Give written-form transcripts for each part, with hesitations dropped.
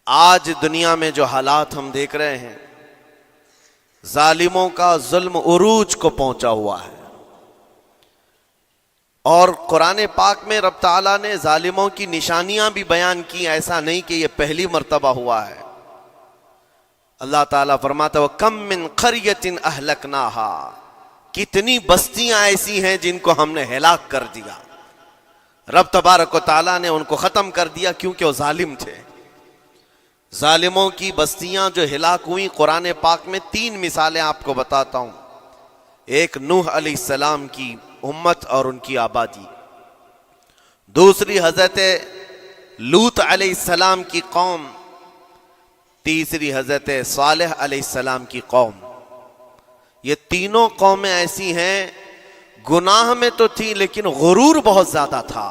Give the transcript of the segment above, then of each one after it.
آج دنیا میں جو حالات ہم دیکھ رہے ہیں، ظالموں کا ظلم عروج کو پہنچا ہوا ہے، اور قرآن پاک میں رب تعالیٰ نے ظالموں کی نشانیاں بھی بیان کی. ایسا نہیں کہ یہ پہلی مرتبہ ہوا ہے. اللہ تعالیٰ فرماتا ہے وَكَم مِّن قَرْيَةٍ أَهْلَكْنَاهَا، کتنی بستیاں ایسی ہیں جن کو ہم نے ہلاک کر دیا. رب تبارک و تعالیٰ نے ان کو ختم کر دیا کیونکہ وہ ظالم تھے. ظالموں کی بستیاں جو ہلاک ہوئیں، قرآن پاک میں 3 مثالیں آپ کو بتاتا ہوں. ایک نوح علیہ السلام کی امت اور ان کی آبادی، دوسری حضرت لوط علیہ السلام کی قوم، تیسری حضرت صالح علیہ السلام کی قوم. یہ تینوں قومیں ایسی ہیں، گناہ میں تو تھی لیکن غرور بہت زیادہ تھا،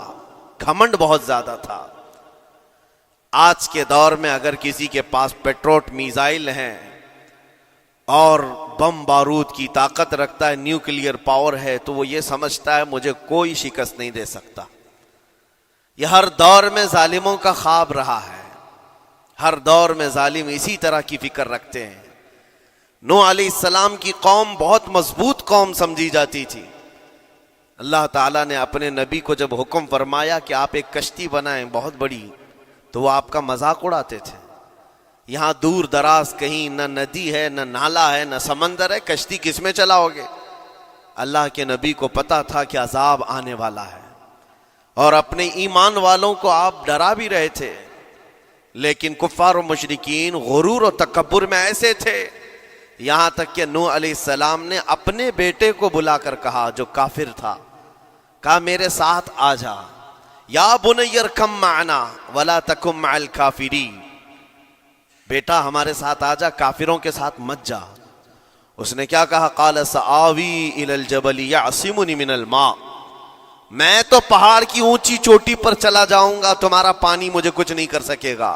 گھمنڈ بہت زیادہ تھا. آج کے دور میں اگر کسی کے پاس پیٹروٹ میزائل ہیں اور بم بارود کی طاقت رکھتا ہے، نیوکلیئر پاور ہے، تو وہ یہ سمجھتا ہے مجھے کوئی شکست نہیں دے سکتا. یہ ہر دور میں ظالموں کا خواب رہا ہے. ہر دور میں ظالم اسی طرح کی فکر رکھتے ہیں. نوح علیہ السلام کی قوم بہت مضبوط قوم سمجھی جاتی تھی. اللہ تعالیٰ نے اپنے نبی کو جب حکم فرمایا کہ آپ ایک کشتی بنائیں بہت بڑی، تو وہ آپ کا مذاق اڑاتے تھے. یہاں دور دراز کہیں نہ ندی ہے، نہ نالا ہے، نہ سمندر ہے، کشتی کس میں چلاؤ گے؟ اللہ کے نبی کو پتا تھا کہ عذاب آنے والا ہے، اور اپنے ایمان والوں کو آپ ڈرا بھی رہے تھے. لیکن کفار و مشرکین غرور و تکبر میں ایسے تھے، یہاں تک کہ نوح علیہ السلام نے اپنے بیٹے کو بلا کر کہا، جو کافر تھا، کہا میرے ساتھ آ جا، یا بنی ارکم معنا ولا تکن مع الکافرین، بیٹا ہمارے ساتھ آ جا، کافروں کے ساتھ مت جا. اس نے کیا کہا؟ قال سآوی الی الجبل یعصمنی من الماء، میں تو پہاڑ کی اونچی چوٹی پر چلا جاؤں گا، تمہارا پانی مجھے کچھ نہیں کر سکے گا.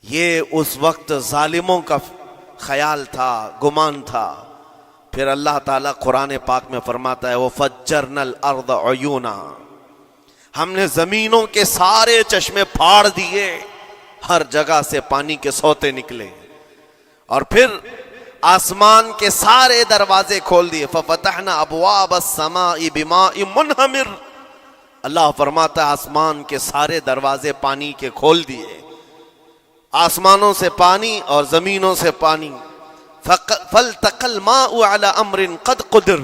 یہ اس وقت ظالموں کا خیال تھا، گمان تھا. پھر اللہ تعالیٰ قرآن پاک میں فرماتا ہے وَفَجَّرْنَا الْأَرْضَ عُيُونًا، ہم نے زمینوں کے سارے چشمے پھاڑ دیے، ہر جگہ سے پانی کے سوتے نکلے، اور پھر آسمان کے سارے دروازے کھول دیے. فَفَتَحْنَا أَبْوَابَ السَّمَاءِ بِمَاءٍ مُنْهَمِرٍ، اللہ فرماتا ہے آسمان کے سارے دروازے پانی کے کھول دیے، آسمانوں سے پانی اور زمینوں سے پانی. فَالْتَقَى الْمَاءُ عَلَى أَمْرٍ قَدْ قُدِرَ،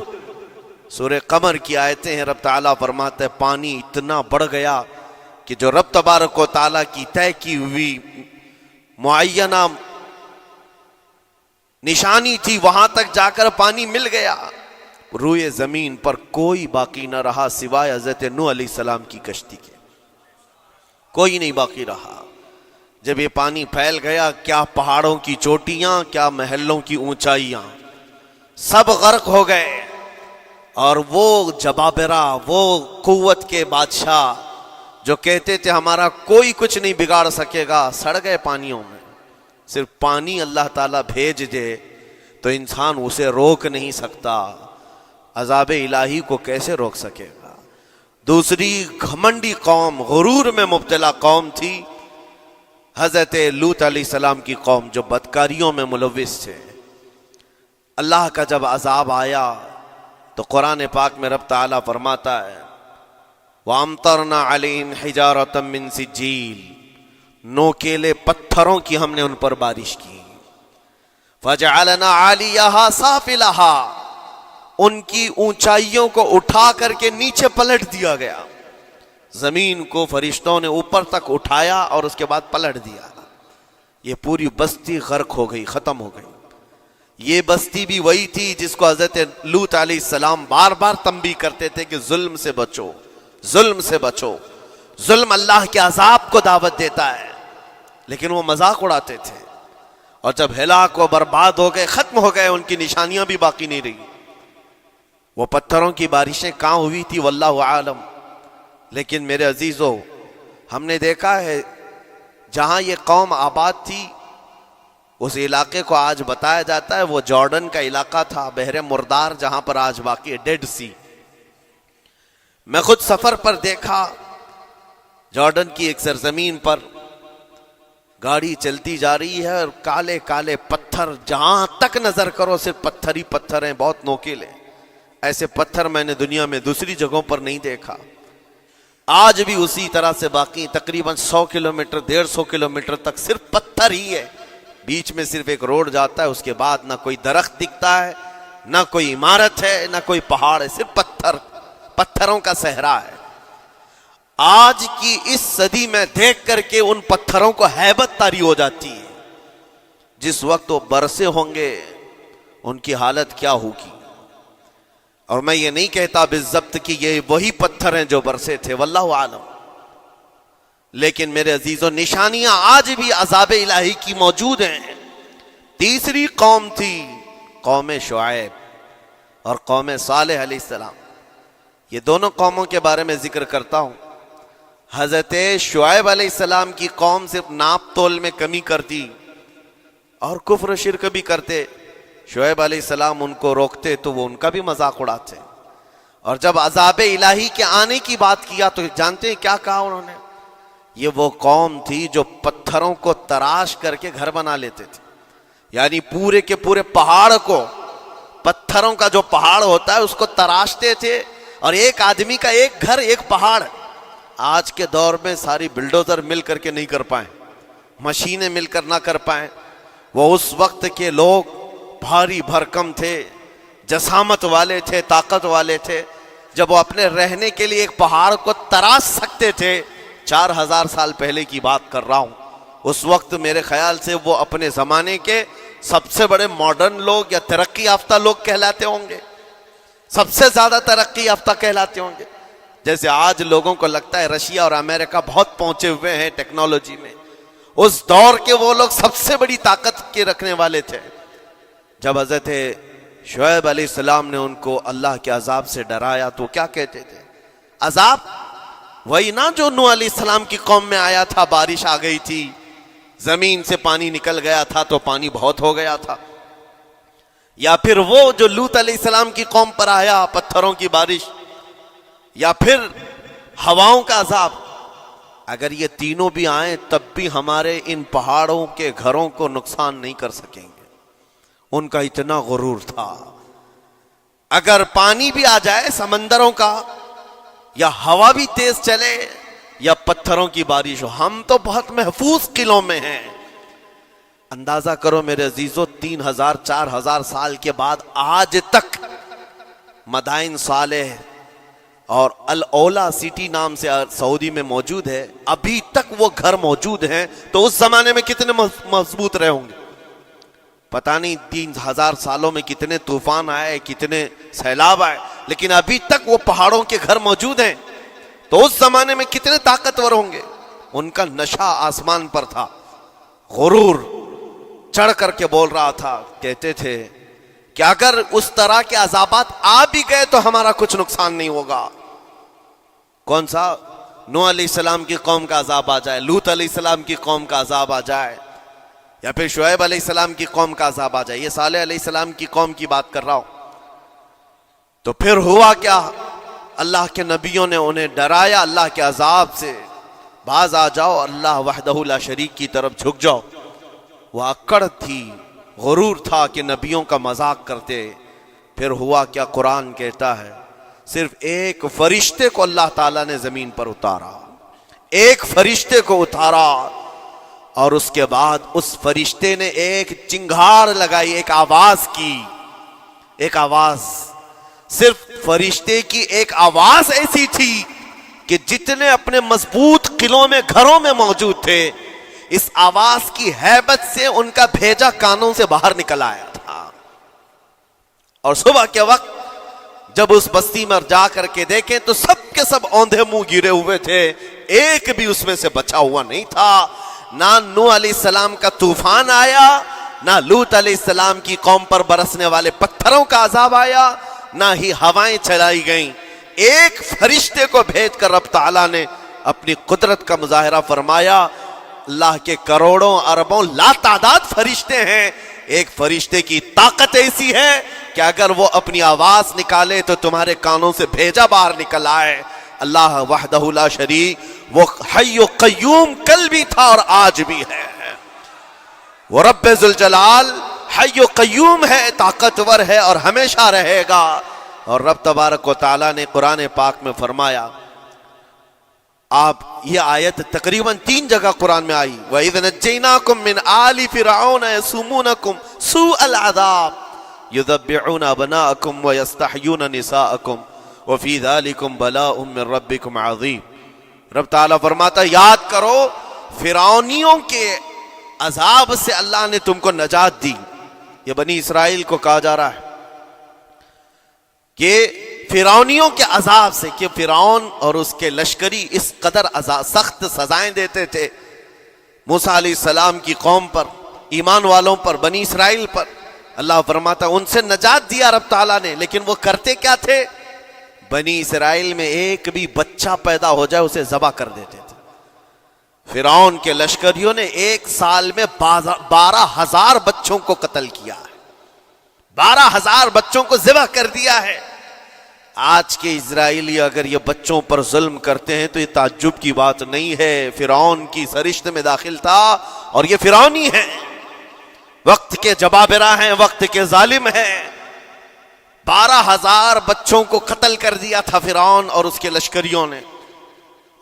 سورہ قمر کی آیتیں ہیں. رب تعالیٰ فرماتا ہے پانی اتنا بڑھ گیا کہ جو رب تبارک و تعالیٰ کی طے کی ہوئی معینہ نشانی تھی، وہاں تک جا کر پانی مل گیا. روئے زمین پر کوئی باقی نہ رہا سوائے حضرت نوح علیہ السلام کی کشتی کے، کوئی نہیں باقی رہا. جب یہ پانی پھیل گیا، کیا پہاڑوں کی چوٹیاں، کیا محلوں کی اونچائیاں، سب غرق ہو گئے. اور وہ جبابرہ، وہ قوت کے بادشاہ جو کہتے تھے ہمارا کوئی کچھ نہیں بگاڑ سکے گا، سڑ گئے پانیوں میں. صرف پانی اللہ تعالیٰ بھیج دے تو انسان اسے روک نہیں سکتا، عذاب الہی کو کیسے روک سکے گا؟ دوسری گھمنڈی قوم، غرور میں مبتلا قوم تھی حضرت لوط علیہ السلام کی قوم، جو بدکاریوں میں ملوث تھے. اللہ کا جب عذاب آیا تو قرآن پاک میں رب تعالیٰ فرماتا ہے وَأَمْطَرْنَا عَلَيْهِمْ حِجَارَةً مِّن سِجِّيلٍ، نوکیلے پتھروں کی ہم نے ان پر بارش کی. فَجَعَلْنَا عَالِيَهَا سَافِلَهَا، ان کی اونچائیوں کو اٹھا کر کے نیچے پلٹ دیا گیا. زمین کو فرشتوں نے اوپر تک اٹھایا اور اس کے بعد پلٹ دیا. یہ پوری بستی غرق ہو گئی، ختم ہو گئی. یہ بستی بھی وہی تھی جس کو حضرت لوط علیہ السلام بار بار تنبیہ کرتے تھے کہ ظلم سے بچو، ظلم سے بچو. ظلم اللہ کے عذاب کو دعوت دیتا ہے، لیکن وہ مذاق اڑاتے تھے. اور جب ہلاک و برباد ہو گئے، ختم ہو گئے، ان کی نشانیاں بھی باقی نہیں رہی. وہ پتھروں کی بارشیں کہاں ہوئی تھی واللہ عالم. لیکن میرے عزیزو، ہم نے دیکھا ہے جہاں یہ قوم آباد تھی، اس علاقے کو آج بتایا جاتا ہے وہ جارڈن کا علاقہ تھا، بحر مردار، جہاں پر آج باقی ہے ڈیڈ سی. میں خود سفر پر دیکھا، جارڈن کی ایک سرزمین پر گاڑی چلتی جا رہی ہے اور کالے کالے پتھر، جہاں تک نظر کرو صرف پتھر ہی پتھر ہیں، بہت نوکیلے۔ ایسے پتھر میں نے دنیا میں دوسری جگہوں پر نہیں دیکھا۔ آج بھی اسی طرح سے باقی، تقریباً 100 کلومیٹر 150 کلومیٹر تک صرف پتھر ہی ہے، بیچ میں صرف ایک روڈ جاتا ہے، اس کے بعد نہ کوئی درخت دکھتا ہے، نہ کوئی عمارت ہے، نہ کوئی پہاڑ ہے، صرف پتھر، پتھروں کا صحرا ہے۔ آج کی اس صدی میں دیکھ کر کے ان پتھروں کو ہیبت طاری ہو جاتی ہے۔ جس وقت وہ برسے ہوں گے ان کی حالت کیا ہوگی۔ اور میں یہ نہیں کہتا بالضبط کہ یہ وہی پتھر ہیں جو برسے تھے، واللہ عالم، لیکن میرے عزیزوں نشانیاں آج بھی عذاب الہی کی موجود ہیں۔ تیسری قوم تھی قوم شعیب اور قوم صالح علیہ السلام۔ یہ دونوں قوموں کے بارے میں ذکر کرتا ہوں۔ حضرت شعیب علیہ السلام کی قوم صرف ناپ تول میں کمی کرتی اور کفر و شرک بھی کرتے۔ شعیب علیہ السلام ان کو روکتے تو وہ ان کا بھی مذاق اڑاتے، اور جب عذاب الہی کے آنے کی بات کیا تو جانتے ہیں کیا کہا انہوں نے؟ یہ وہ قوم تھی جو پتھروں کو تراش کر کے گھر بنا لیتے تھے، یعنی پورے کے پورے پہاڑ کو، پتھروں کا جو پہاڑ ہوتا ہے اس کو تراشتے تھے، اور ایک آدمی کا ایک گھر ایک پہاڑ۔ آج کے دور میں ساری بلڈوزر مل کر کے نہیں کر پائیں، مشینیں مل کر نہ کر پائیں، وہ اس وقت کے لوگ بھاری بھرکم تھے، جسامت والے تھے، طاقت والے تھے۔ جب وہ اپنے رہنے کے لیے ایک پہاڑ کو تراش سکتے تھے، 4000 سال پہلے کی بات کر رہا ہوں، اس وقت میرے خیال سے وہ اپنے زمانے کے سب سے بڑے ماڈرن لوگ یا ترقی یافتہ لوگ کہلاتے ہوں گے، سب سے زیادہ ترقی یافتہ کہلاتے ہوں گے۔ جیسے آج لوگوں کو لگتا ہے رشیا اور امریکہ بہت پہنچے ہوئے ہیں ٹیکنالوجی میں، اس دور کے وہ لوگ سب سے بڑی طاقت کے رکھنے والے تھے۔ جب حضرت شعیب علیہ السلام نے ان کو اللہ کے عذاب سے ڈرایا تو کیا کہتے تھے؟ عذاب وہی نا جو نوح علیہ السلام کی قوم میں آیا تھا، بارش آ گئی تھی، زمین سے پانی نکل گیا تھا تو پانی بہت ہو گیا تھا، یا پھر وہ جو لوط علیہ السلام کی قوم پر آیا، پتھروں کی بارش، یا پھر ہواؤں کا عذاب۔ اگر یہ تینوں بھی آئیں تب بھی ہمارے ان پہاڑوں کے گھروں کو نقصان نہیں کر سکیں گے، ان کا اتنا غرور تھا۔ اگر پانی بھی آ جائے سمندروں کا، یا ہوا بھی تیز چلے، یا پتھروں کی بارش ہو، ہم تو بہت محفوظ قلعوں میں ہیں۔ اندازہ کرو میرے عزیزو، 3000 4000 سال کے بعد آج تک مدائن صالح اور الاولا سٹی نام سے سعودی میں موجود ہے، ابھی تک وہ گھر موجود ہیں، تو اس زمانے میں کتنے مضبوط رہے ہوں گے پتہ نہیں۔ 3000 سالوں میں کتنے طوفان آئے، کتنے سیلاب آئے، لیکن ابھی تک وہ پہاڑوں کے گھر موجود ہیں، تو اس زمانے میں کتنے طاقتور ہوں گے۔ ان کا نشہ آسمان پر تھا، غرور چڑھ کر کے بول رہا تھا، کہتے تھے کہ اگر اس طرح کے عذابات آ بھی گئے تو ہمارا کچھ نقصان نہیں ہوگا۔ کون سا؟ نوح علیہ السلام کی قوم کا عذاب آ جائے، لوط علیہ السلام کی قوم کا عذاب آ جائے، یا پھر شعیب علیہ السلام کی قوم کا عذاب آ جائے، یہ صالح علیہ السلام کی قوم کی بات کر رہا ہوں۔ تو پھر ہوا کیا؟ اللہ کے نبیوں نے انہیں ڈرایا اللہ کے عذاب سے، باز آ جاؤ، اللہ وحدہ لا شریک کی طرف جھک جاؤ۔ وہ اکڑ تھی، غرور تھا کہ نبیوں کا مذاق کرتے۔ پھر ہوا کیا؟ قرآن کہتا ہے صرف ایک فرشتے کو اللہ تعالیٰ نے زمین پر اتارا، ایک فرشتے کو اتارا، اور اس کے بعد اس فرشتے نے ایک چنگھاڑ لگائی، ایک آواز کی، ایک آواز، صرف فرشتے کی ایک آواز ایسی تھی کہ جتنے اپنے مضبوط قلعوں میں گھروں میں موجود تھے، اس آواز کی ہیبت سے ان کا بھیجا کانوں سے باہر نکل آیا تھا۔ اور صبح کے وقت جب اس بستی میں جا کر کے دیکھیں تو سب کے سب اوندھے منہ گرے ہوئے تھے، ایک بھی اس میں سے بچا ہوا نہیں تھا۔ نہ نوح علیہ السلام کا طوفان آیا، نہ لوط علیہ السلام کی قوم پر برسنے والے پتھروں کا عذاب آیا، نہ ہی ہوائیں چلائی گئیں۔ ایک فرشتے کو بھیج کر رب تعالیٰ نے اپنی قدرت کا مظاہرہ فرمایا۔ اللہ کے کروڑوں اربوں لا تعداد فرشتے ہیں، ایک فرشتے کی طاقت ایسی ہے کہ اگر وہ اپنی آواز نکالے تو تمہارے کانوں سے بھیجا باہر نکل آئے۔ اللہ وحدہ لا شریک، وہ حی و قیوم کل بھی تھا اور آج بھی ہے، وہ رب ذوالجلال حی و قیوم ہے، طاقتور ہے اور ہمیشہ رہے گا۔ اور رب تبارک و تعالیٰ نے قرآن پاک میں فرمایا، آپ یہ آیت تقریباً 3 جگہ قرآن میں آئی، وَإِذْ نَجَّيْنَاكُمْ مِنْ آلِ فِرْعَوْنَ يَسُومُونَكُمْ سُوءَ الْعَذَابِ يُذَبِّحُونَ أَبْنَاءَكُمْ وَيَسْتَحْيُونَ نِسَاءَكُمْ وَفِي ذَلِكُمْ بَلَاءٌ مِّن رَبِّكُمْ عَظِيمٌ۔ رب تعالیٰ فرماتا ہے یاد کرو فرعونیوں کے عذاب سے اللہ نے تم کو نجات دی۔ یہ بنی اسرائیل کو کہا جا رہا ہے کہ فرعونیوں کے عذاب سے، کہ فرعون اور اس کے لشکری اس قدر سخت سزائیں دیتے تھے موسیٰ علیہ السلام کی قوم پر، ایمان والوں پر، بنی اسرائیل پر۔ اللہ فرماتا ان سے نجات دیا رب تعالیٰ نے، لیکن وہ کرتے کیا تھے؟ بنی اسرائیل میں ایک بھی بچہ پیدا ہو جائے اسے ذبح کر دیتے تھے۔ فرعون کے لشکریوں نے 1 سال میں 12,000 بچوں کو قتل کیا ہے، 12,000 بچوں کو ذبح کر دیا ہے۔ آج کے اسرائیلی اگر یہ بچوں پر ظلم کرتے ہیں تو یہ تعجب کی بات نہیں ہے، فرعون کی سرشت میں داخل تھا اور یہ فرعونی ہیں، وقت کے جبابرہ ہیں، وقت کے ظالم ہیں۔ 12,000 بچوں کو قتل کر دیا تھا فرعون اور اس کے لشکریوں نے،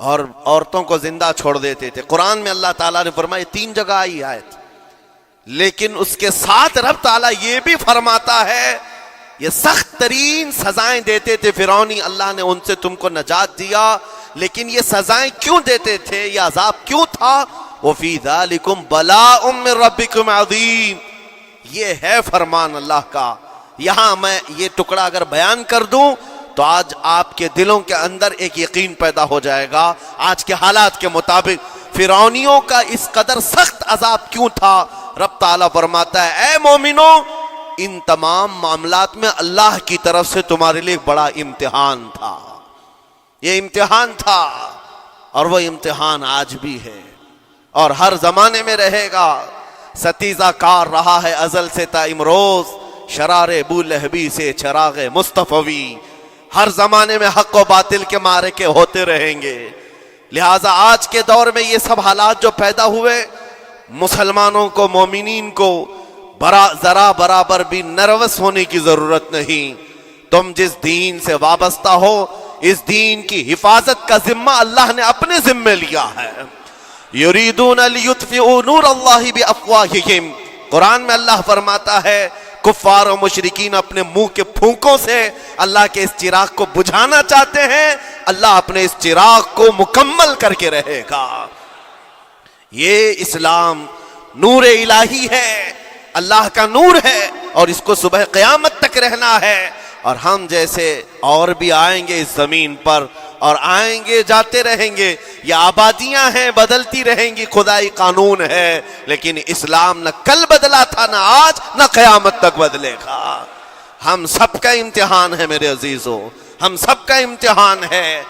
اور عورتوں کو زندہ چھوڑ دیتے تھے۔ قرآن میں اللہ تعالیٰ نے فرمایا 3 جگہ آئی آیت، لیکن اس کے ساتھ رب تعالیٰ یہ بھی فرماتا ہے یہ سخت ترین سزائیں دیتے تھے فرعونی، اللہ نے ان سے تم کو نجات دیا، لیکن یہ سزائیں کیوں دیتے تھے، یہ عذاب کیوں تھا؟ وَفِي ذَلِكُمْ بَلَاءٌ مِّن رَبِّكُمْ عَظِيمٌ، یہ ہے فرمان اللہ کا۔ یہاں میں یہ ٹکڑا اگر بیان کر دوں تو آج آپ کے دلوں کے اندر ایک یقین پیدا ہو جائے گا آج کے حالات کے مطابق فرعونیوں کا اس قدر سخت عذاب کیوں تھا۔ رب تعالیٰ فرماتا ہے اے مومنو، ان تمام معاملات میں اللہ کی طرف سے تمہارے لیے ایک بڑا امتحان تھا، یہ امتحان تھا اور وہ امتحان آج بھی ہے اور ہر زمانے میں رہے گا۔ ستیزہ کار رہا ہے ازل سے تا امروز، شرار ابو لہبی سے چراغ مصطفی، ہر زمانے میں حق و باطل کے معرکے ہوتے رہیں گے۔ لہٰذا آج کے دور میں یہ سب حالات جو پیدا ہوئے، مسلمانوں کو، مومنین کو ذرا برابر بھی نروس ہونے کی ضرورت نہیں۔ تم جس دین سے وابستہ ہو، اس دین کی حفاظت کا ذمہ اللہ نے اپنے ذمے لیا ہے۔ یریدون لیطفئوا نور اللہ بافواہہم، قرآن میں اللہ فرماتا ہے کفار و مشرکین اپنے منہ کے پھونکوں سے اللہ کے اس چراغ کو بجھانا چاہتے ہیں، اللہ اپنے اس چراغ کو مکمل کر کے رہے گا۔ یہ اسلام نور الہی ہے، اللہ کا نور ہے اور اس کو صبح قیامت تک رہنا ہے، اور ہم جیسے اور بھی آئیں گے اس زمین پر اور آئیں گے جاتے رہیں گے، یہ آبادیاں ہیں بدلتی رہیں گی، خدائی قانون ہے، لیکن اسلام نہ کل بدلا تھا، نہ آج، نہ قیامت تک بدلے گا۔ ہم سب کا امتحان ہے میرے عزیزو، ہم سب کا امتحان ہے۔